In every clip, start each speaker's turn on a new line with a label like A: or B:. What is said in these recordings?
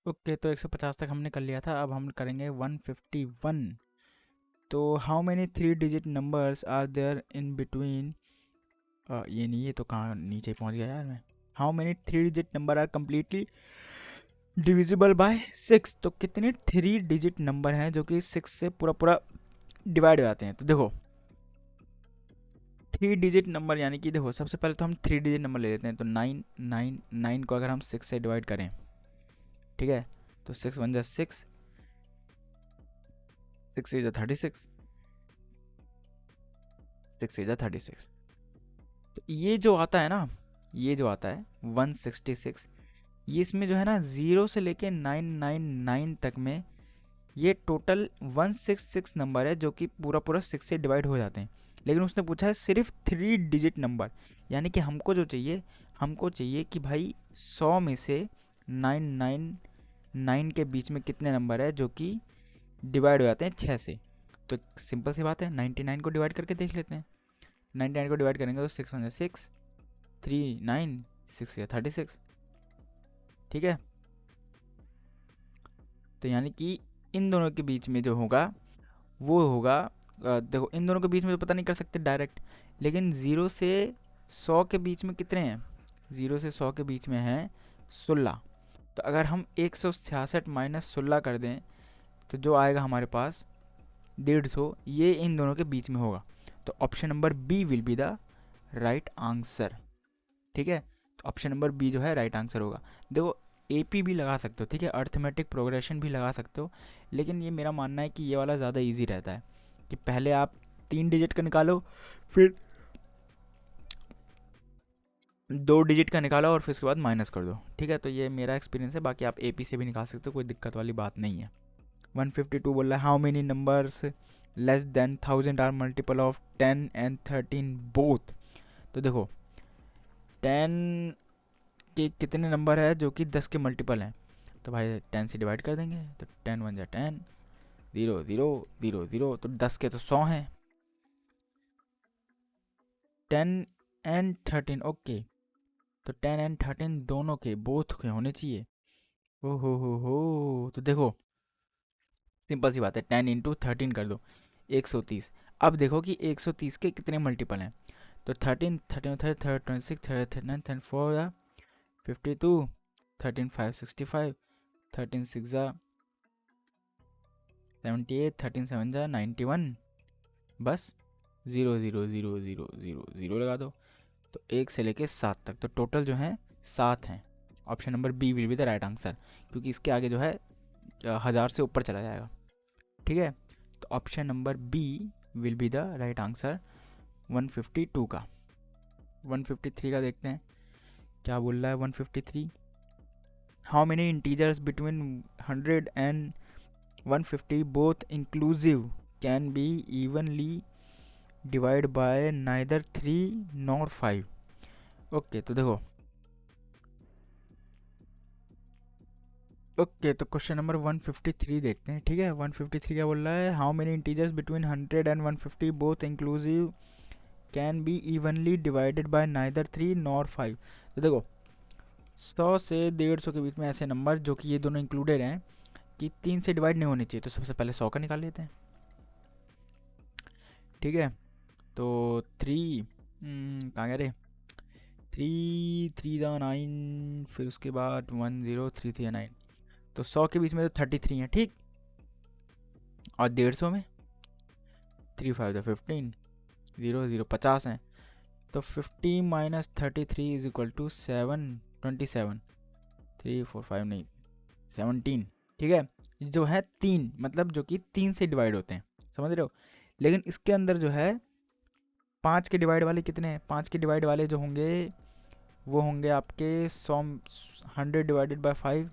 A: Okay, तो 150 तक हमने कर लिया था, अब हम करेंगे 151। तो how many 3 digit numbers are there in between, ये नहीं, ये तो कहाँ नीचे पहुँच गया यार मैं। How many 3 digit number are completely divisible by 6। तो कितने 3 डिजिट नंबर हैं जो कि 6 से पूरा पूरा डिवाइड हो जाते हैं। तो देखो 3 डिजिट नंबर यानी कि देखो, सबसे पहले तो हम 3 डिजिट नंबर ले लेते हैं। तो 9 को अगर हम 6 से डिवाइड करें, ठीक है, तो 6 × 1 = 6, 6 × 36, 6 × 36। तो ये जो आता है ना, ये जो आता है 166, ये इसमें जो है ना 0 से लेके 999 तक में ये टोटल 166 नंबर है जो कि पूरा पूरा 6 से डिवाइड हो जाते हैं। लेकिन उसने पूछा है सिर्फ 3 डिजिट नंबर, यानी कि हमको चाहिए कि भाई 100 में से 999 के बीच में कितने नंबर है जो कि डिवाइड हो जाते हैं 6 से। तो सिंपल सी बात है, 99 को डिवाइड करके देख लेते हैं। 99 को डिवाइड करेंगे तो 6 × 6, 3 9, 6 × 36, ठीक है। तो यानी कि इन दोनों के बीच में जो होगा वो होगा, देखो इन दोनों के बीच में तो पता नहीं कर सकते डायरेक्ट, लेकिन 0 से 100 के बीच में कितने हैं, 0 से 100 के बीच में हैं 16। तो अगर हम 166 - 16 कर दें तो जो आएगा हमारे पास 150, ये इन दोनों के बीच में होगा। तो option number B will be the right answer, ठीक है। तो ऑप्शन नंबर बी जो है राइट आंसर होगा। देखो एपी भी लगा सकते हो, ठीक है, अर्थमेटिक प्रोग्रेशन भी लगा सकते हो, लेकिन ये मेरा मानना है कि ये वाला ज़्यादा इजी रहता है कि पहले आप 3 डिजिट का निकालो, फिर 2 डिजिट का निकालो और फिर उसके बाद माइनस कर दो, ठीक है। तो ये मेरा एक्सपीरियंस है, बाकी आप एपी से भी निकाल सकते हो, कोई दिक्कत वाली बात नहीं है। 152 बोल रहा है how many numbers less than 1000 are multiple of 10 and 13 both. तो देखो 10 के कितने नंबर है जो कि 10 के मल्टीपल हैं, तो भाई 10 से डिवाइड कर देंगे। तो 10 × 1 = 10, 0 0 0 0, तो 10 के तो 100 हैं। 10 एंड 13, ओके, तो 10 एंड 13 दोनों के बोथ के होने चाहिए। ओ हो, तो देखो सिंपल सी बात है, 10 × 13 कर दो 130। अब देखो कि 130 के कितने मल्टीपल हैं। तो 13 13 13 26 39 34 52, 13 5 65, 13 6 78, 13 7 91, बस 0 0 0 0 0 0 लगा दो। तो 1 से लेके 7 तक, तो टोटल जो है 7 हैं। Option number B will be the right answer, क्योंकि इसके आगे जो है 1000 से ऊपर चला जाएगा, ठीक है। तो option number B will be the right answer 152 का। 153 का देखते हैं क्या बोल रहा है। 153, how many integers between 100 and 150 both inclusive can be evenly divided by neither 3 nor 5। Okay तो देखो, ओके तो क्वेश्चन नंबर 153 देखते हैं, ठीक है। 153 क्या बोल रहा है, how many integers between 100 and 150 both inclusive can be evenly divided by neither 3 nor 5। तो देखो 100 से 150 के बीच में ऐसे नंबर जो कि ये दोनों इंक्लूडेड हैं कि 3 से डिवाइड नहीं होने चाहिए। तो सबसे पहले 100 का निकाल लेते हैं, ठीक है। तो 3 कहाँ गया रे, 3 3 9, फिर उसके बाद 1 0 3 3 9, तो 100 के बीच में तो 33 है, ठीक। और 150 में 3 5 15, 0 0 50 हैं। तो 50 - 33 = 7 27, 3 4 5 नहीं 17, ठीक है। जो है 3, मतलब जो कि 3 से डिवाइड होते हैं, समझ रहे हो। लेकिन इसके अंदर जो है 5 के डिवाइड वाले कितने हैं, 5 के डिवाइड वाले जो होंगे वो होंगे आपके 100 डिवाइडेड बाय 5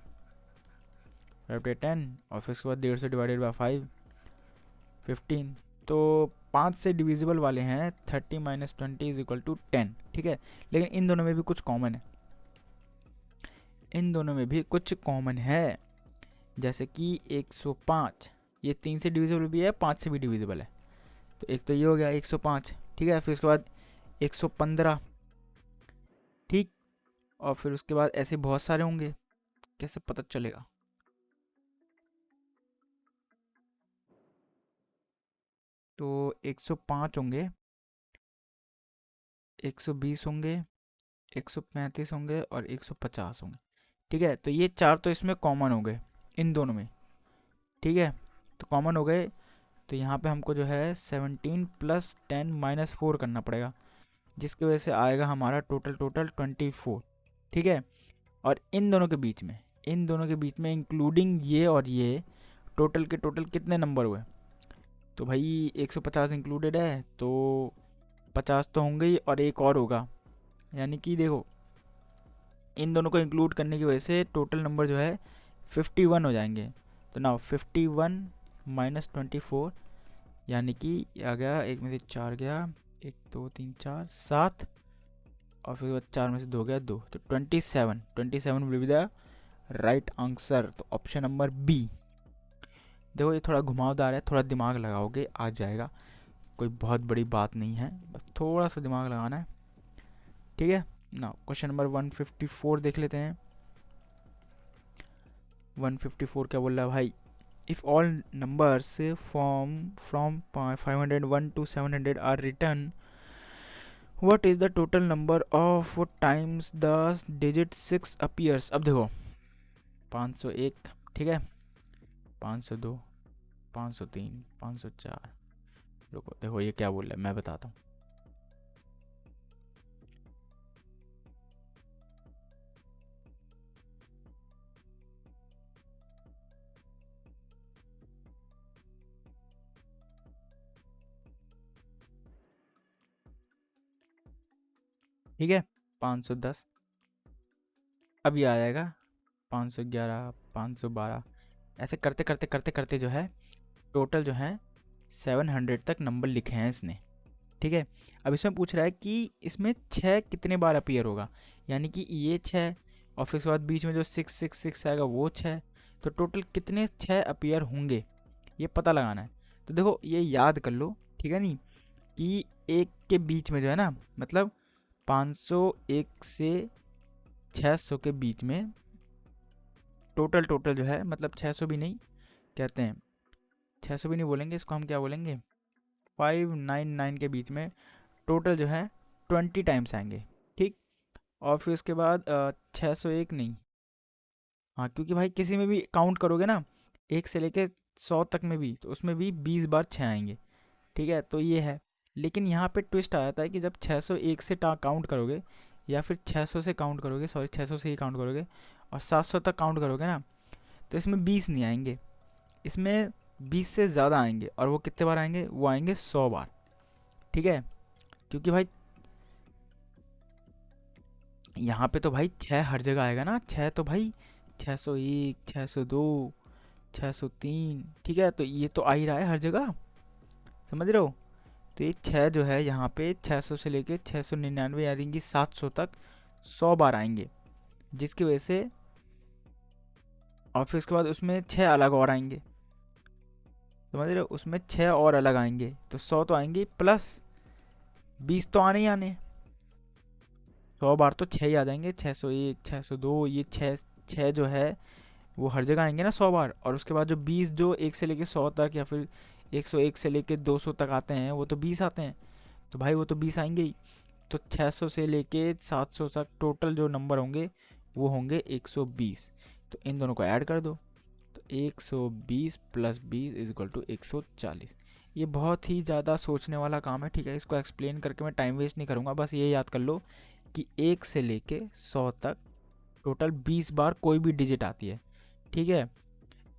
A: 10, और फिर उसके बाद 150 डिवाइडेड बाय 5 15। तो 5 से डिविजिबल वाले हैं 30 - 20 = 10, ठीक है। लेकिन इन दोनों में भी कुछ कॉमन है, इन दोनों में भी कुछ कॉमन है, जैसे कि 105 ये 3 से डिविजिबल भी है, 5 से भी डिविजिबल है। तो एक तो ये हो गया 105, ठीक है। फिर उसके बाद 115, ठीक। और फिर उसके बाद ऐसे बहुत सारे होंगे, कैसे पता चलेगा, तो 105 होंगे, 120 होंगे, 135 होंगे और 150 होंगे। ठीक है, तो ये चार तो इसमें कॉमन हो गए इन दोनों में। ठीक है, तो कॉमन हो गए, तो यहाँ पे हमको जो है 17 प्लस 10 माइनस 4 करना पड़ेगा, जिसकी वजह से आएगा हमारा टोटल 24। ठीक है, और इन दोनों के बीच में, इन दोनों के बीच में इंक्लूडिंग ये और ये टोटल के टोटल कितने नंबर हुए? तो भाई 150 इंक्लूडेड है, तो 50 तो होंगे ही और एक और होगा, यानी कि देखो इन दोनों को इंक्लूड करने की वजह से टोटल नंबर जो है 51 हो जाएंगे। तो ना 51 माइनस 24, यानी कि आ गया, एक में से 4 गया, 1 2 3 4 7, और फिर 4 में से 2 गया 2, तो 27 will be the right answer. तो ऑप्शन नंबर बी। देखो ये थोड़ा घुमावदार है, थोड़ा दिमाग लगाओगे आ जाएगा, कोई बहुत बड़ी बात नहीं है, बस थोड़ा सा दिमाग लगाना है। ठीक है ना, क्वेश्चन नंबर 154 देख लेते हैं। 154 क्या बोल रहा है भाई? If all numbers from 501 to 700 are written, what is the total number of times the digit 6 appears? अब देखो 501, ठीक है, 502, 503, 504, रुको देखो ये क्या बोल रहा है, मैं बताता हूँ। ठीक है, 510, अब ये आ जाएगा 511, 512, ऐसे करते करते करते करते जो है टोटल जो है 700 तक नंबर लिखे हैं इसने। ठीक है, अब इसमें पूछ रहा है कि इसमें 6 कितने बार अपीयर होगा, यानी कि ये 6 और फिर उसके बाद बीच में जो 666 आएगा वो 6, तो टोटल कितने 6 अपीयर होंगे ये पता लगाना है। तो देखो ये याद कर लो, ठीक है नहीं, कि एक के बीच में जो है ना, मतलब 501 से 600 के बीच में टोटल टोटल जो है, मतलब 600 भी नहीं कहते हैं, 600 भी नहीं बोलेंगे इसको, हम क्या बोलेंगे 599 के बीच में टोटल जो है 20 टाइम्स आएंगे। ठीक, और फिर उसके बाद 601 नहीं, हाँ क्योंकि भाई किसी में भी काउंट करोगे ना, 1 से लेके 100 तक में भी, तो उसमें भी 20 बार 6 आएंगे। ठीक है, तो ये है, लेकिन यहाँ पे ट्विस्ट आ जाता है कि जब 601 से काउंट करोगे, या फिर 600 से काउंट करोगे, सॉरी 600 से ही काउंट करोगे और 700 तक काउंट करोगे ना, तो इसमें 20 नहीं आएंगे, इसमें 20 से ज़्यादा आएंगे, और वो कितने बार आएंगे? वो आएंगे 100 बार। ठीक है, क्योंकि भाई यहाँ पे तो भाई 6 हर जगह आएगा ना, 6 तो भाई 601, 602, 603, ठीक है, तो ये तो आ ही रहा है हर जगह, समझ रहे हो? तो ये 6 जो है यहाँ पे 600 से लेके 699 यानी कि 700 तक 100 बार आएंगे, जिसकी वजह से, और फिर उसके बाद उसमें 6 अलग और आएंगे, समझ रहे हो, उसमें 6 और अलग आएंगे, तो 100 तो आएंगे प्लस 20 तो आने ही आने, 100 बार तो 6 ही आ जाएंगे, 601, 602, ये 6 6 जो है वो हर जगह आएंगे ना 100 बार, और उसके बाद जो 20 जो 1 से लेके 100 तक, या फिर 101 से लेके 200 तक आते हैं, वो तो 20 आते हैं, तो भाई वो तो 20 आएंगे ही, तो 600 से लेके 700 तक टोटल जो नंबर होंगे वो होंगे 120। तो इन दोनों को ऐड कर दो, तो 120 प्लस 20 इज इक्वल टू 140। ये बहुत ही ज़्यादा सोचने वाला काम है, ठीक है, इसको एक्सप्लेन करके मैं टाइम वेस्ट नहीं करूँगा, बस ये याद कर लो कि 1 से लेके 100 तक टोटल 20 बार कोई भी डिजिट आती है। ठीक है,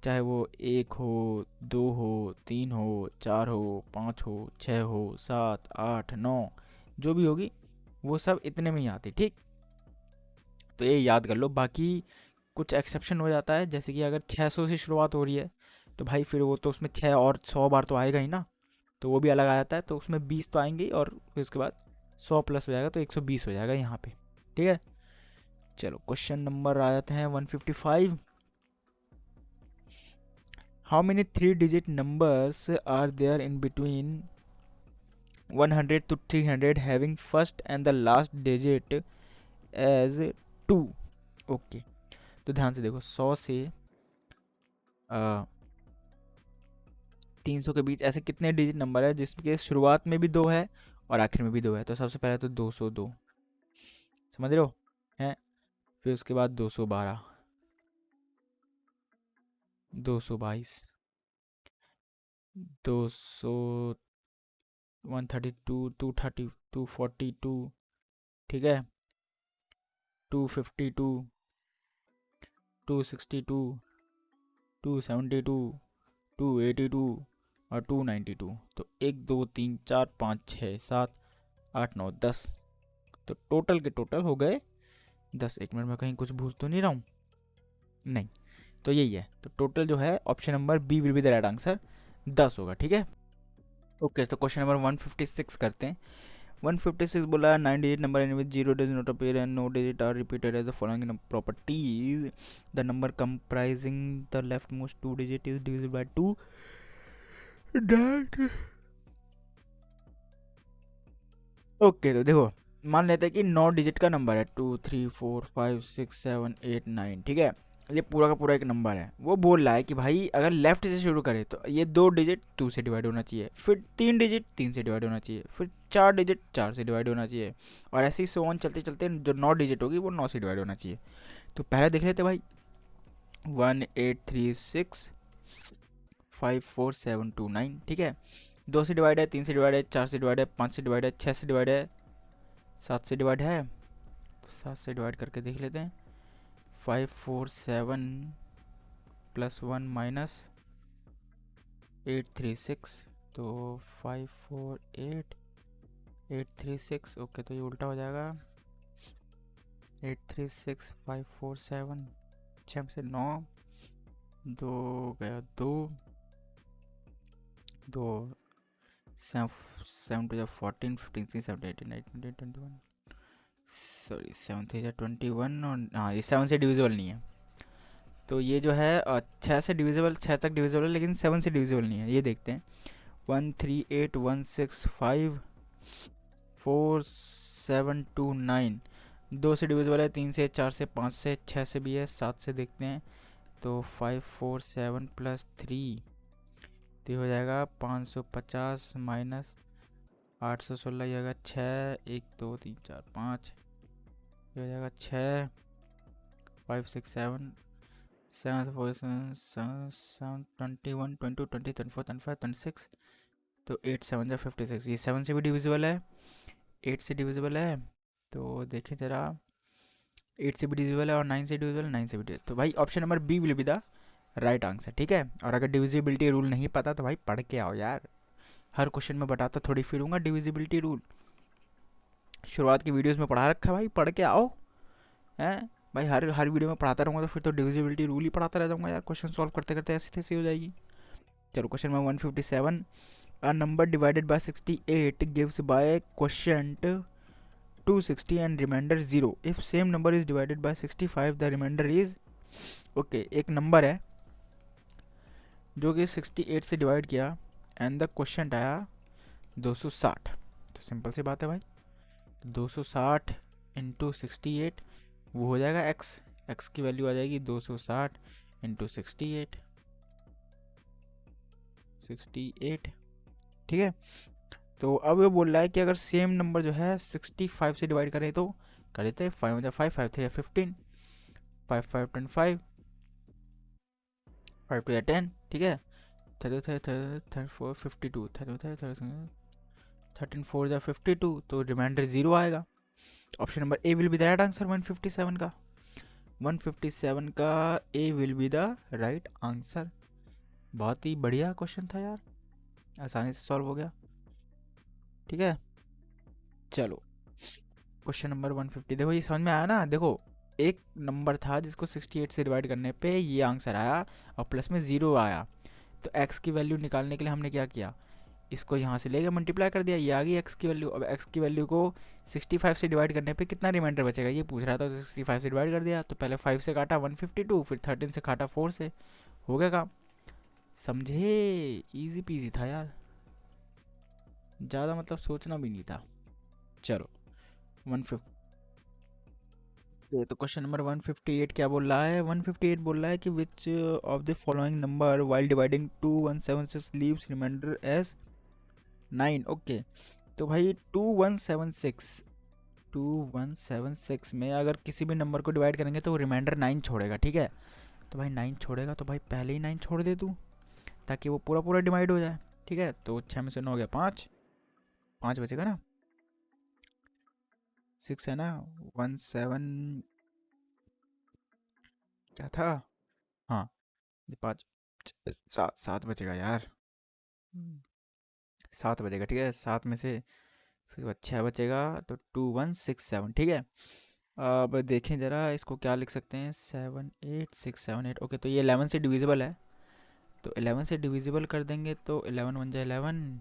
A: चाहे वो 1 हो, 2 हो, 3 हो, 4 हो, 5 हो, 6 हो, 7 8 9, जो भी होगी वो सब इतने में ही आती। ठीक, तो ये याद कर लो, बाकी कुछ एक्सेप्शन हो जाता है, जैसे कि अगर 600 से शुरुआत हो रही है, तो भाई फिर वो तो उसमें 6 और 100 बार तो आएगा ही ना, तो वो भी अलग आ जाता है, तो उसमें 20 तो आएंगे ही, और फिर उसके बाद 100 प्लस हो जाएगा, तो 120 हो जाएगा यहाँ पे। ठीक है, चलो क्वेश्चन नंबर आ जाते हैं 155। How many 3 digit numbers are there in between 100 to 300 having first and the last digit as 2? Okay, तो ध्यान से देखो, 100 से 300 के बीच ऐसे कितने डिजिट नंबर है जिसके शुरुआत में भी 2 है और आखिर में भी 2 है? तो सबसे पहले तो 202, समझ रहे हो हैं, फिर उसके बाद 212, 222, 200, 132, 230, 242, ठीक है, 252, 262, 272, 282 और 292। तो 1 2 3 4 5 6 7 8 9 10, तो टोटल के टोटल हो गए 10। एक मिनट में कहीं कुछ भूल तो नहीं रहा हूँ? नहीं, तो यही है। तो टोटल जो है option number B will be the right answer, 10 होगा, ठीक है। ओके, तो क्वेश्चन नंबर 156 करते हैं। 156 बोला 9 digit number in which 0 does not appear and no digit are repeated as the following properties. The number comprising the leftmost 2 digit is divisible by 2. Okay, तो देखो मान लेते हैं कि 9 डिजिट का नंबर है, 2 3 4 5 6 7 8 9, ठीक है। ये पूरा का पूरा एक नंबर है। वो बोल रहा है कि भाई अगर लेफ्ट से शुरू करे तो ये 2 डिजिट 2 से डिवाइड होना चाहिए, फिर 3 डिजिट 3 से डिवाइड होना चाहिए, फिर 4 डिजिट 4 से डिवाइड होना चाहिए, और ऐसे ही सो ऑन चलते चलते जो 9 डिजिट होगी वो 9 से डिवाइड होना चाहिए। तो पहले देख लेते भाई, 1 8 3 6 5 4 7 2 9, ठीक है। 2 से डिवाइड है, 3 से डिवाइड है, 4 से डिवाइड है, 5 से डिवाइड है, 6 से डिवाइड है, 7 से डिवाइड है। 7 से डिवाइड करके देख लेते हैं। 5 4 7 प्लस 1 माइनस 8 3 6, तो 5 4 8 8 3 6। ओके, तो ये उल्टा हो जाएगा, 8 3 6 5 4 7, 6 से 9, 2 गया 2, 2 7 टू 14 15 16 17 18 19 21, सॉरी 7 3 21, और हाँ ये 7 से डिविजिबल नहीं है। तो ये जो है 6 से डिविजिबल, 6 तक डिविजिबल है लेकिन 7 से डिविजिबल नहीं है। ये देखते हैं, 1 3 8 1 6 5 4 7 2 9, 2 से डिविजिबल है, 3 से, 4 से, 5 से, 6 से भी है, 7 से देखते हैं। तो 5 4 7 प्लस 3, तो हो जाएगा 550 माइनस 816, ये होगा 6 1 2 3 4 5, ये हो जाएगा 6 5 6 7 7 4 7 21 22 20 24 25 26, तो 8 7 जा 56। ये 7 से भी डिविजिबल है, 8 से डिविजिबल है, तो देखें जरा, 8 से भी डिविजिबल है और 9 से डिविजिबल, 9 से भी डिविजिबल। तो भाई option number B will be the right answer, ठीक है। और अगर डिविजिबिलिटी रूल नहीं पता तो भाई पढ़ के आओ यार, हर क्वेश्चन में बताता थोड़ी फिरूंगा डिविजिबिलिटी रूल। शुरुआत की वीडियोस में पढ़ा रखा है भाई, पढ़ के आओ हैं भाई। हर वीडियो में पढ़ाता रहूँगा तो फिर तो डिविजिबिलिटी रूल ही पढ़ाता रह जाऊँगा यार, क्वेश्चन सॉल्व करते करते ऐसी तैसी हो जाएगी। चलो question number 157, a number divided by 68 gives by quotient 260 and remainder 0 if same number is divided by 65 the remainder is. Okay, एक नंबर है जो कि 68 से डिवाइड किया एंड द क्वोशिएंट आया 260। तो सिंपल सी बात है भाई, 260 इंटू 68 वो हो जाएगा x, x की वैल्यू आ जाएगी 260 इंटू 68, ठीक है। तो अब ये बोल रहा है कि अगर सेम नंबर जो है 65 से डिवाइड करें तो कर लेते हैं, 5 5 5 3 15, 5 5 25, 5 2 10, ठीक है। 34 52, 13 4 जा 52, तो रिमाइंडर 0 आएगा। Option number A will be the right answer 157 का। 157 का A will be the right answer. बहुत ही बढ़िया क्वेश्चन था यार, आसानी से सॉल्व हो गया, ठीक है। चलो क्वेश्चन नंबर 150, देखो ये समझ में आया ना। देखो एक नंबर था जिसको 68 से डिवाइड करने पे ये आंसर आया और प्लस में 0 आया। तो x की वैल्यू निकालने के लिए हमने क्या किया, इसको यहाँ से लेके मल्टीप्लाई कर दिया, ये आ गई x की वैल्यू। अब x की वैल्यू को 65 से डिवाइड करने पे कितना रिमाइंडर बचेगा ये पूछ रहा था, तो 65 से डिवाइड कर दिया। तो पहले 5 से काटा 152, फिर 13 से काटा 4 से, हो गया काम। समझे, इजी पीजी था यार, ज़्यादा मतलब सोचना भी नहीं था। चलो 150, ओके, तो क्वेश्चन नंबर 158 क्या बोल रहा है? 158 बोल रहा है कि which of the following number while dividing 2176 leaves remainder as 9। Okay, तो भाई 2176 में अगर किसी भी नंबर को डिवाइड करेंगे तो रिमाइंडर 9 छोड़ेगा, ठीक है। तो भाई 9 छोड़ेगा तो भाई पहले ही 9 छोड़ दे तू, ताकि वो पूरा पूरा डिवाइड हो जाए, ठीक है। तो 6 में से 9 हो गया 5, 5 बचेगा ना, 6 है ना, 17 क्या था, हाँ, 5, 7 7 बचेगा यार, 7 बचेगा, ठीक है। 7 में से फिर 6 बचेगा, तो 2167, ठीक है। अब देखें ज़रा इसको क्या लिख सकते हैं, 78678। ओके, तो ये 11 से डिविजिबल है, तो 11 से डिविजिबल कर देंगे तो 11 बन जाए 11,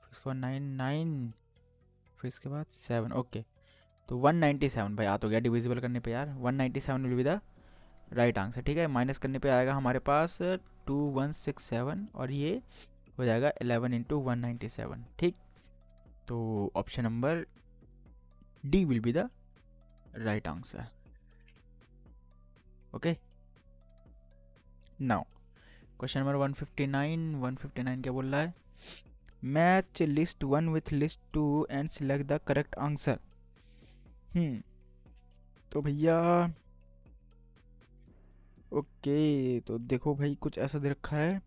A: फिर उसके बाद 9 9, फिर इसके बाद 7। ओके, तो 197 भाई आ तो गया डिविजिबल करने पे यार, 197 will be the right answer, ठीक है। माइनस करने पे आएगा हमारे पास 2167, और ये हो जाएगा 11 इंटू 197, ठीक। तो option number D will be the right answer. Okay, now question number 159 क्या बोल रहा है? Match list 1 with list 2 and select the correct answer. तो भैया ओके, तो देखो भाई कुछ ऐसा दे रखा है,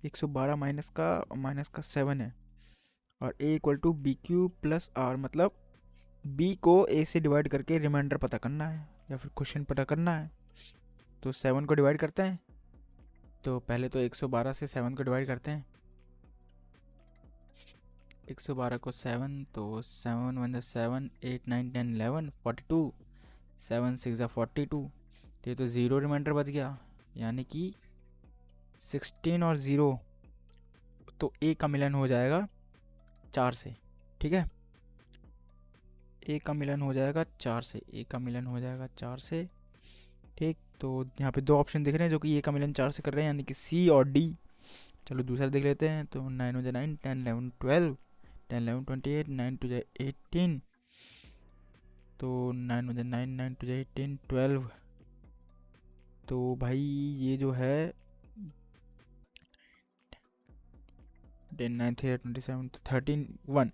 A: 112 माइनस का 7 है, और a equal to B Q plus R, मतलब b को a से डिवाइड करके रिमाइंडर पता करना है या फिर क्वेश्चन पता करना है। तो 7 को डिवाइड करते हैं, तो पहले तो 112 से 7 को डिवाइड करते हैं, 112 को 7, तो 7 1 7, 8 9 10 11 42, 7 6 42, तो ये तो ज़ीरो रिमाइंडर बच गया, यानी कि 16 और ज़ीरो, तो a का मिलन हो जाएगा 4 से, ठीक है। a का मिलन हो जाएगा 4 से, a का मिलन हो जाएगा 4 से, ठीक। तो यहाँ पे दो ऑप्शन दिख रहे हैं जो कि a का मिलन 4 से कर रहे हैं, यानी कि c और d। चलो दूसरा देख लेते हैं, तो 9 हो जाए 9, 10 11 12, 10 11 28, 9 टू जाए 18, तो 9 हो जाए 9, 9 टू जाए 18 12, तो भाई ये जो है 10 9 3 27, 13 1,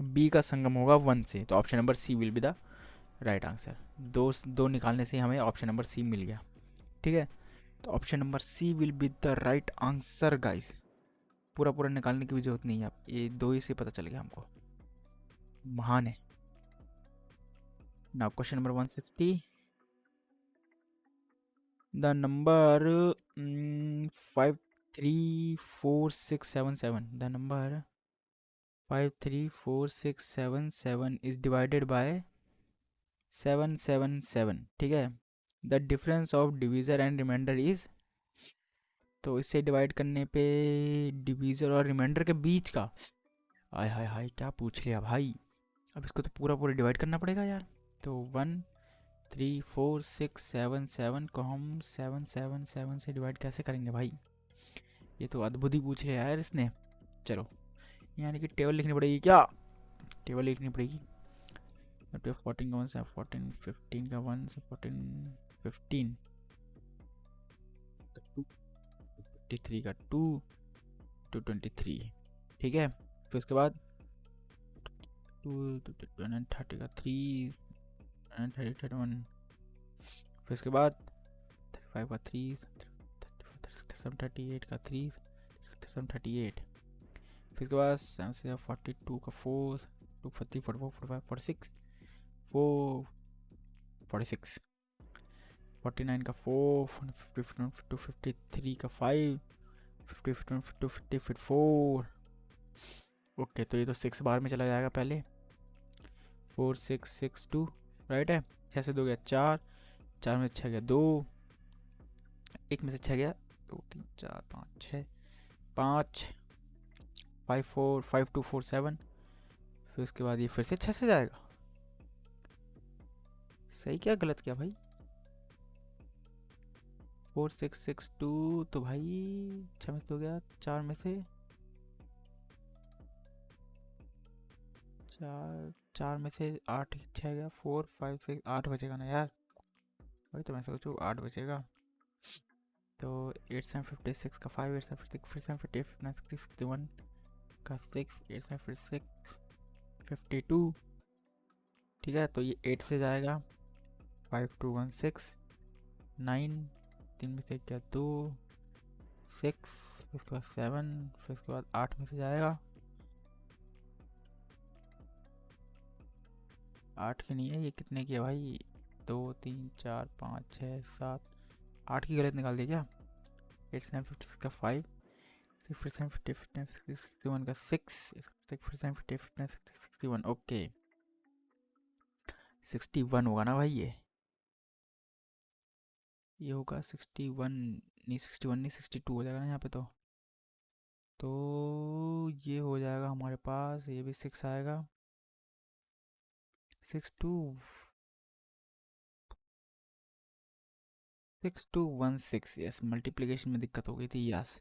A: बी का संगम होगा 1 से, तो option number C will be the right answer. दो निकालने से हमें ऑप्शन नंबर सी मिल गया, ठीक है। तो option number C will be the right answer guys. पूरा पूरा निकालने की भी जरूरत नहीं है, आप ये दो ही से पता चल गया हमको, महान है। Now question number 160, the number 534677, the number 534677 is divided by 777, ठीक है। The difference of divisor and remainder is, तो इससे डिवाइड करने पे डिवीज़र और रिमाइंडर के बीच का, आय हाय हाय क्या पूछ लिया भाई, अब इसको तो पूरा पूरा डिवाइड करना पड़ेगा यार। तो 13467 को हम 777 से डिवाइड कैसे करेंगे भाई, ये तो अद्भुत ही पूछ लिया यार इसने। चलो, यानी कि टेबल लिखनी पड़ेगी क्या, टेबल लिखनी पड़ेगी। 14 का 1 से 14, 15 का 1 से 14 15, 53 का 2 to 23, ठीक है। फिर उसके बाद 2 to 30 का 3 and 30 31, फिर उसके बाद 35 का 3, 38 का 3, 38, फिर उसके बाद 7 से 42 का 4, 2 40 44 45 46 4 46, 49 का 4, 50 to 53 का 5, 50 to 50 फिर 4। ओके, तो ये तो 6 बार में चला जाएगा पहले, 4 6 6 2, राइट है। 6 से 2 गया 4, 4 में 6 गया 2, 1 में से 6 गया 2 3 4 5 6 5, 5 4 5 2 4 7, फिर उसके बाद ये फिर से 6 से जाएगा, सही क्या गलत क्या भाई, 4 6 6 2, तो भाई 6 में से 2 गया, 4 में से चार चार में से 8 छः गया, 4 5 6 8 बचेगा ना यार, वही तो मैं सोचूँ 8 बचेगा। तो 8 7 56 का 5, 8 7 56 फिर 7 50 59 60 61 का 6, 8 7 56 52। ठीक है, तो ये 8 से जाएगा, 5 2 1 6 9, 3 में से क्या 2 6, फिर उसके बाद 7, फिर उसके बाद 8 में से जाएगा, 8 की नहीं है ये, कितने की है भाई, 2 3 4 5 6 7 8 की गलत निकाल दिया क्या। 8 7 50 का 5, 6 फिर 7 50 59 61 का 6, 6 फिर 7 50 59 61, ओके 61 होगा ना भाई ये होगा 61, नहीं 61 नहीं 62 हो जाएगा ना यहाँ पे तो ये हो जाएगा हमारे पास, ये भी 6 आएगा, 6 2 6 2 1 6, यस मल्टीप्लिकेशन में दिक्कत हो गई थी, यस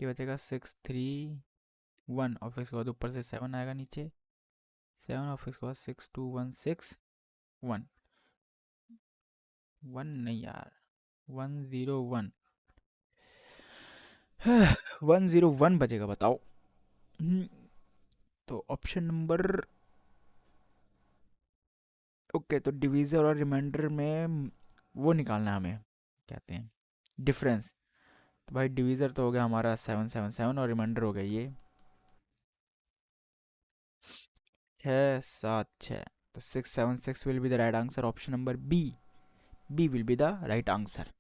A: ये बचेगा 6 3 1 और फिर इसके बाद ऊपर से 7 आएगा नीचे, 7 और फिर इसके बाद 6 2 1 6 1 1 नहीं यार 101 101 बचेगा बताओ। तो ऑप्शन नंबर, ओके तो डिवीज़र और रिमाइंडर में वो निकालना है हमें, कहते हैं डिफरेंस। तो भाई डिवीज़र तो हो गया हमारा 777 और रिमाइंडर हो गया ये 6 7 6, तो 676 will be the right answer, option number B, B will be the right answer.